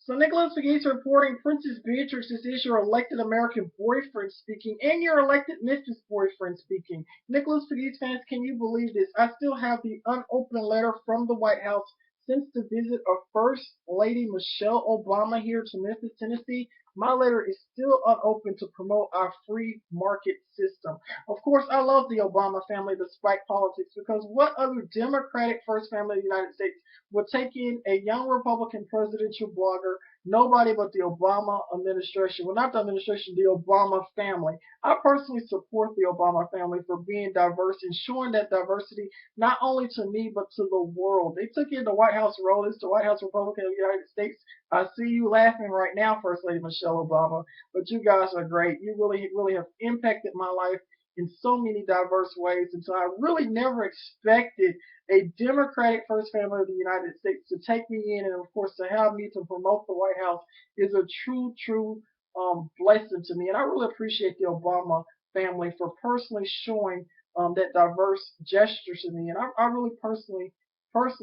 So Nicholas Pegues reporting Princess Beatrix is your elected American boyfriend speaking and your elected Mrs. Boyfriend speaking. Nicholas Pegues fans, can you believe this? I still have the unopened letter from the White House since the visit of First Lady Michelle Obama here to Memphis, Tennessee. My letter is still unopened to promote our free market system. Of course, I love the Obama family despite politics because what other Democratic first family of the United States would take in a young Republican presidential blogger, nobody but the Obama administration. Well, not the administration, the Obama family. I personally support the Obama family for being diverse and showing that diversity not only to me but to the world. They took in the White House role as the White House Republican of the United States. I see you laughing right now, First Lady Michelle Obama, but you guys are great. You really have impacted my life in so many diverse ways, and so I really never expected a Democratic first family of the United States to take me in, and of course to have me to promote the White House is a true blessing to me, and I really appreciate the Obama family for personally showing that diverse gesture to me, and I really personally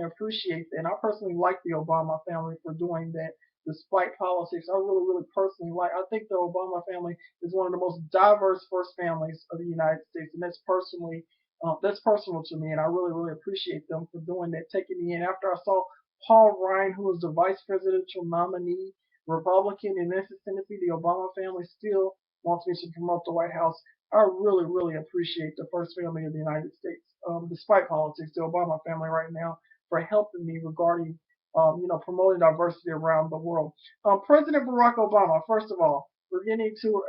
appreciate that, and I personally like the Obama family for doing that. Despite politics, I really personally like. I think the Obama family is one of the most diverse first families of the United States, and that's personal to me, and I really appreciate them for doing that, taking me in after I saw Paul Ryan, who was the vice presidential nominee Republican in Memphis, Tennessee. The Obama family still wants me to promote the White House. I really appreciate the first family of the United States, despite politics, the Obama family right now for helping me regarding promoting diversity around the world. President Barack Obama, first of all, we're getting to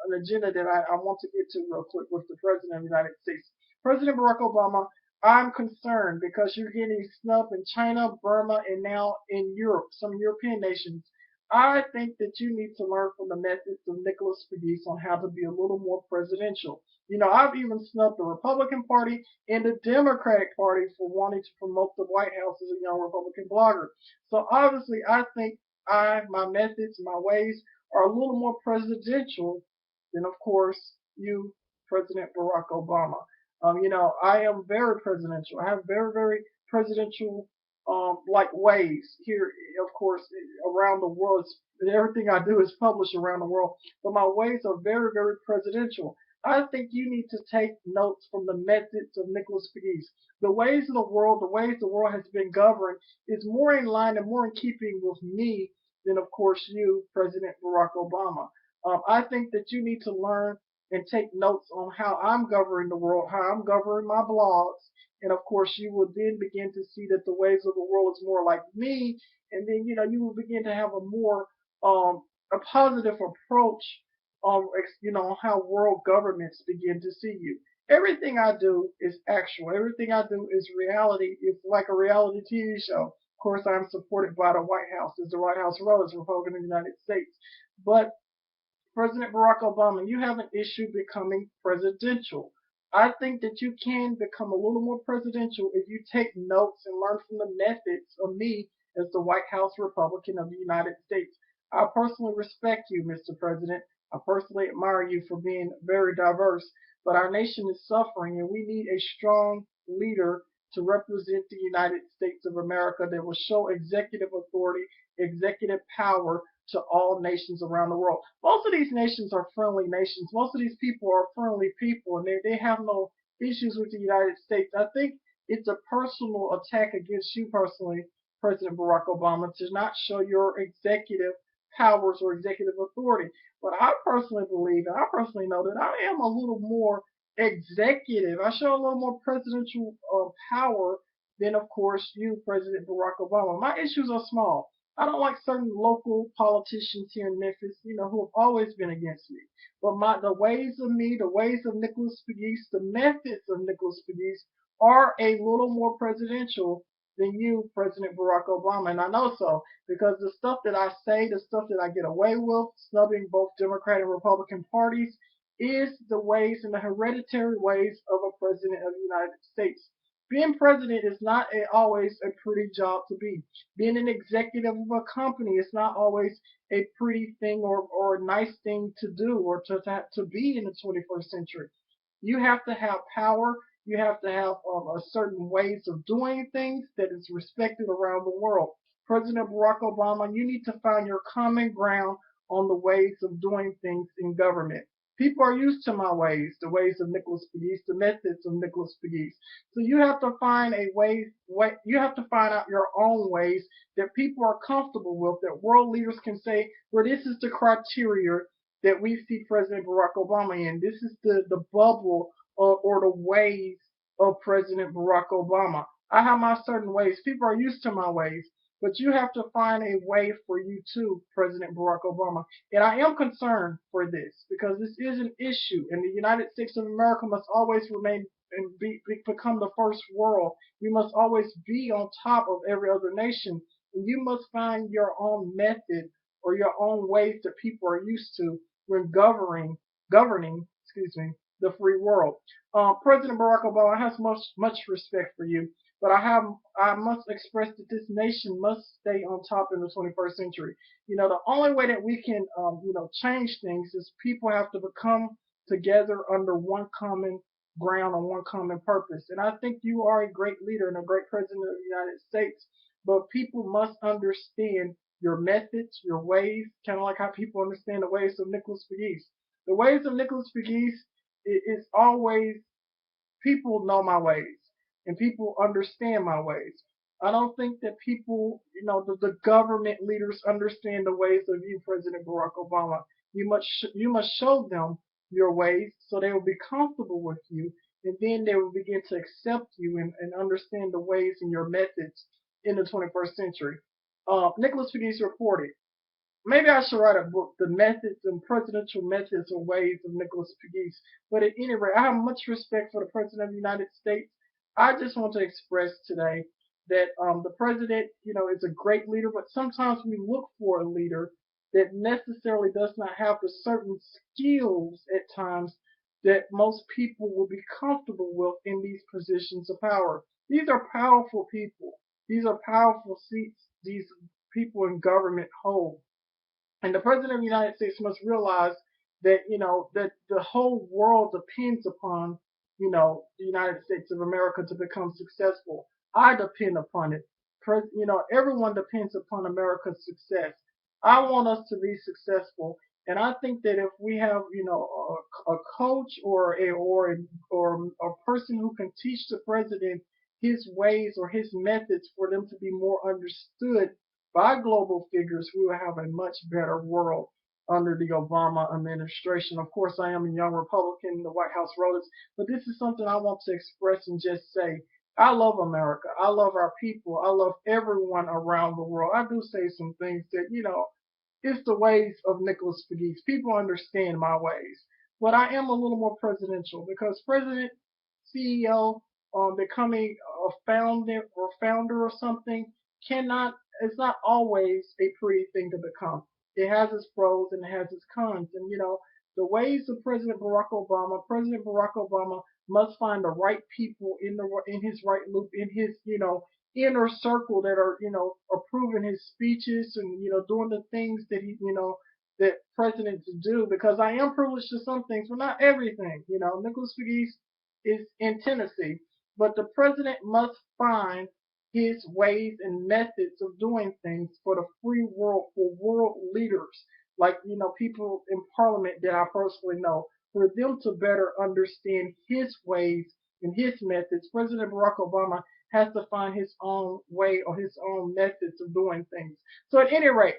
an agenda that I want to get to real quick with the President of the United States. President Barack Obama, I'm concerned because you're getting snubbed in China, Burma, and now in Europe, some European nations. I think that you need to learn from the methods of Nicholas Pegues on how to be a little more presidential. I've even snubbed the Republican Party and the Democratic Party for wanting to promote the White House as a young Republican blogger. So obviously, I think my methods, my ways are a little more presidential than, of course, you, President Barack Obama. I am very presidential. I have very presidential like ways here, of course, around the world. Everything I do is published around the world, but my ways are very presidential. I think you need to take notes from the methods of Nicholas Pegues. The ways the world has been governed, is more in line and more in keeping with me than, of course, you, President Barack Obama. I think that you need to learn and take notes on how I'm governing the world, how I'm governing my blogs, and of course you will then begin to see that the ways of the world is more like me, and then you will begin to have a positive approach on how world governments begin to see you. Everything I do is actual. Everything I do is reality. It's like a reality TV show. Of course, I'm supported by the White House, as the White House role as Republican in the United States. But President Barack Obama, you have an issue becoming presidential. I think that you can become a little more presidential if you take notes and learn from the methods of me as the White House Republican of the United States. I personally respect you, Mr. President. I personally admire you for being very diverse, but our nation is suffering and we need a strong leader to represent the United States of America that will show executive authority, executive power to all nations around the world. Most of these nations are friendly nations. Most of these people are friendly people, and they have no issues with the United States. I think it's a personal attack against you personally, President Barack Obama, to not show your executive powers or executive authority. But I personally believe, and I personally know that I am a little more executive. I show a little more presidential power than, of course, you, President Barack Obama. My issues are small. I don't like certain local politicians here in Memphis, who have always been against me. But the ways of me, the ways of Nicholas Pegues, the methods of Nicholas Pegues are a little more presidential than you, President Barack Obama. And I know so because the stuff that I say, the stuff that I get away with, snubbing both Democratic and Republican parties, is the ways and the hereditary ways of a president of the United States. Being president is not always a pretty job to be. Being an executive of a company is not always a pretty thing or a nice thing to do or to be in the 21st century. You have to have power. You have to have a certain ways of doing things that is respected around the world. President Barack Obama, you need to find your common ground on the ways of doing things in government. People are used to my ways, the ways of Nicholas Pegues, the methods of Nicholas Pegues. So you have to find you have to find out your own ways that people are comfortable with, that world leaders can say, well, this is the criteria that we see President Barack Obama in. This is the bubble or the ways of President Barack Obama. I have my certain ways. People are used to my ways. But you have to find a way for you too, President Barack Obama. And I am concerned for this because this is an issue, and the United States of America must always remain and become the first world. You must always be on top of every other nation, and you must find your own method or your own ways that people are used to when governing, the free world. President Barack Obama has much respect for you. But I must express that this nation must stay on top in the 21st century. The only way that we can, change things is people have to become together under one common ground and one common purpose. And I think you are a great leader and a great president of the United States. But people must understand your methods, your ways, kind of like how people understand the ways of Nicholas Pegues. The ways of Nicholas Pegues is always people know my ways and people understand my ways. I don't think that people, the government leaders understand the ways of you, President Barack Obama. You must show them your ways so they will be comfortable with you, and then they will begin to accept you and understand the ways and your methods in the 21st century. Nicholas Pegues reported, maybe I should write a book, The Methods and Presidential Methods and Ways of Nicholas Pegues. But at any rate, I have much respect for the President of the United States. I just want to express today that the President, is a great leader, but sometimes we look for a leader that necessarily does not have the certain skills at times that most people will be comfortable with in these positions of power. These are powerful people. These are powerful seats these people in government hold. And the president of the United States must realize that that the whole world depends upon the United States of America to become successful. I depend upon it. Everyone depends upon America's success. I want us to be successful, and I think that if we have a coach or a person who can teach the president his ways or his methods for them to be more understood by global figures, we will have a much better world under the Obama administration. Of course, I am a young Republican, the White House wrote us, but this is something I want to express and just say. I love America. I love our people. I love everyone around the world. I do say some things that, it's the ways of Nicholas Pegues. People understand my ways. But I am a little more presidential because president, CEO, becoming a founder or something cannot it's not always a pretty thing to become. It has its pros and it has its cons. And the ways of President Barack Obama must find the right people in his right loop, in his inner circle that are approving his speeches and doing the things that that presidents do. Because I am privileged to some things, but not everything. Nicholas Pegues is in Tennessee, but the president must find his ways and methods of doing things for the free world, for world leaders, like people in parliament that I personally know, for them to better understand his ways and his methods. President Barack Obama has to find his own way or his own methods of doing things. So at any rate,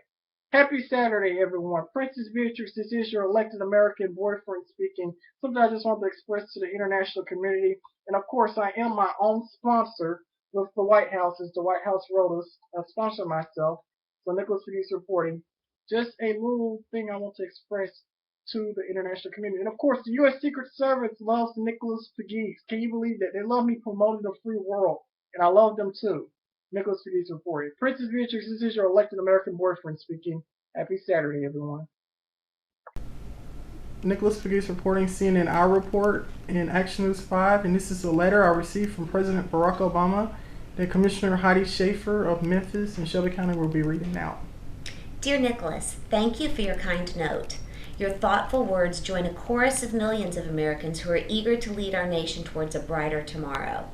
happy Saturday, everyone. Princess Beatrix, this is your elected American boyfriend speaking. Something I just want to express to the international community. And of course, I am my own sponsor with the White House, as the White House wrote us, sponsor myself. So Nicholas Pegues reporting. Just a little thing I want to express to the international community. And of course, the U.S. Secret Service loves Nicholas Pegues. Can you believe that? They love me promoting the free world, and I love them too. Nicholas Pegues reporting. Princess Beatrix, this is your elected American boyfriend speaking. Happy Saturday, everyone. Nicholas Pegues reporting, CNN Our Report in Action News 5, and this is a letter I received from President Barack Obama that Commissioner Heidi Schaefer of Memphis and Shelby County will be reading now. Dear Nicholas, thank you for your kind note. Your thoughtful words join a chorus of millions of Americans who are eager to lead our nation towards a brighter tomorrow.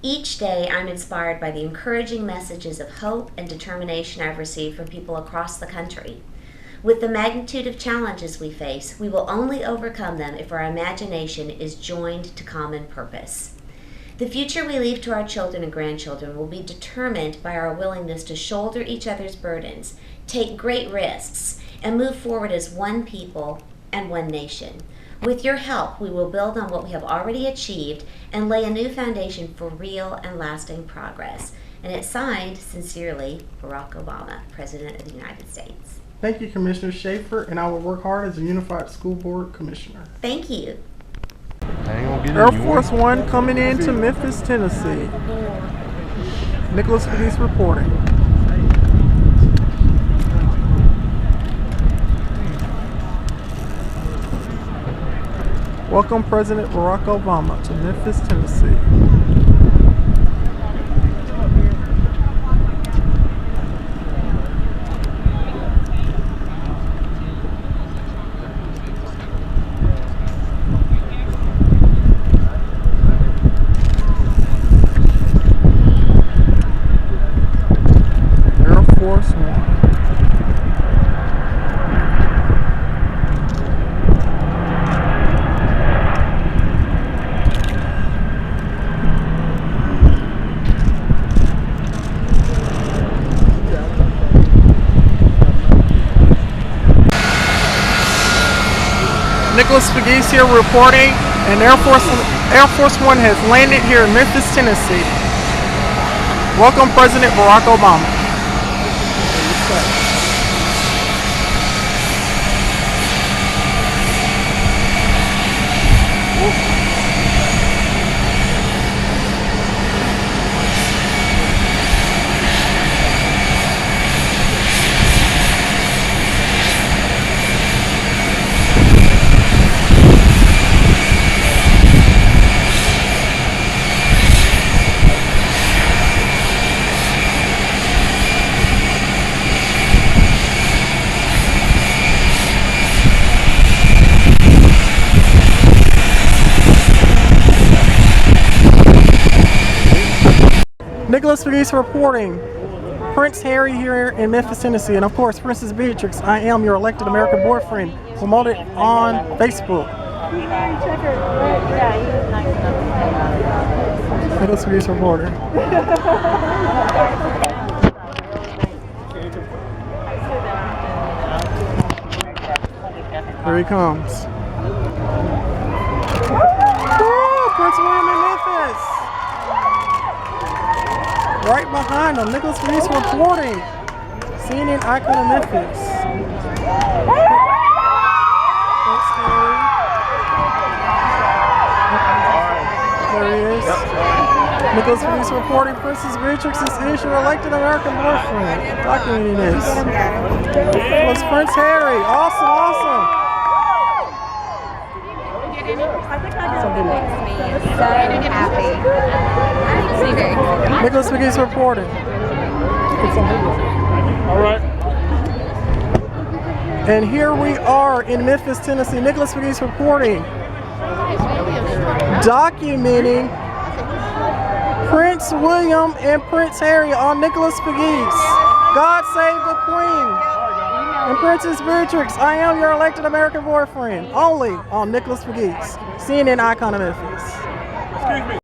Each day, I'm inspired by the encouraging messages of hope and determination I've received from people across the country. With the magnitude of challenges we face, we will only overcome them if our imagination is joined to common purpose. The future we leave to our children and grandchildren will be determined by our willingness to shoulder each other's burdens, take great risks, and move forward as one people and one nation. With your help, we will build on what we have already achieved and lay a new foundation for real and lasting progress. And it's signed, sincerely, Barack Obama, President of the United States. Thank you, Commissioner Schaefer, and I will work hard as a Unified School Board Commissioner. Thank you. Air Force One coming into Memphis, Tennessee. Nicholas Pegues reporting. Welcome President Barack Obama to Memphis, Tennessee. Air Force One. Nicholas Pegues here reporting, and Air Force One has landed here in Memphis, Tennessee. Welcome President Barack Obama. Nicholas Pegues reporting. Prince Harry here in Memphis, Tennessee, and of course Princess Beatrix. I am your elected American boyfriend, promoted on Facebook. Nicholas Pegues reporting. Here he comes. Woo! Prince William in Memphis. Right behind him, Nicholas Pegues reporting. CNN icon of Memphis. There he is. Nicholas Pegues reporting. Princess Beatrix is your elected American boyfriend. Documenting this. It was Prince Harry. Awesome, awesome. Nicholas Pegues reporting. All right. And here we are in Memphis, Tennessee. Nicholas Pegues reporting, documenting Prince William and Prince Harry on Nicholas Pegues. God save the Queen. And Princess Beatrix, I am your elected American boyfriend. Only on Nicholas Pegues, CNN icon of Memphis. Excuse me.